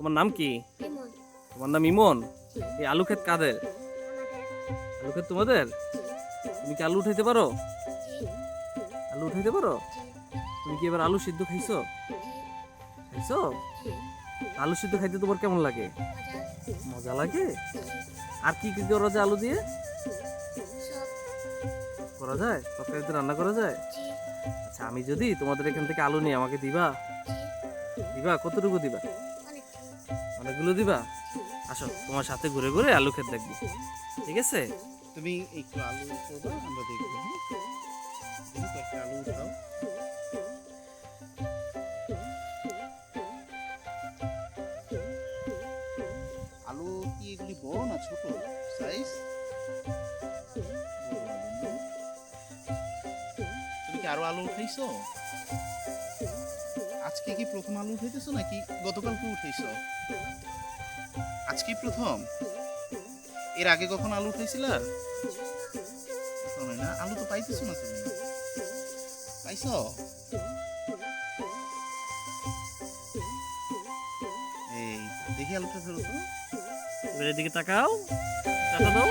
তোমার নাম কি? ইমন। তোমার নাম ইমন? জি। এই আলু ক্ষেত কাদের? আলু ক্ষেত তোমাদের? তুমি কি আলু উঠাইতে পারো? জি। আলু উঠাইতে পারো? জি। তুমি কি এবার আলু সিদ্ধ খাইছো? জি। খাইছো? জি। আলু সিদ্ধ খাইতে তোমার কেমন লাগে? মজা। মজা লাগে? জি। আর কি কি করা যায় আলু দিয়ে? সব। করা যায়? তরকারিতে রান্না করা যায়? জি। আচ্ছা, আমি যদি তোমাদের এখান থেকে আলু নিয়ে আমাকে দিবা? জি। দিবা? কতটুকু দিবা? অনেক। অনেকগুলো দিবা? জি। আসো, তোমার সাথে ঘুরে ঘুরে আলু ক্ষেত দেখবো। ঠিক আছে? তুমি একটু আলু করবা, আমরা দেখবো। হ্যাঁ, দেখি কয়েকটা আলু উঠাও। আলু কি এগুলি বড় না ছোট সাইজ? তুমি কি আরো আলু উঠাইছো? আজকে কি প্রথম আলু উঠাইতেছো নাকি গতকালকে উঠাইছো? আজকেই প্রথম? এর আগে কখন আলু উঠাইছিলা? কখনোই না। আলু তো পাইতেছো না তুমি। পাইছো? এই দেখি আলুটা ধরো তো। এবার এদিকে তাকাও। টাকা দাও।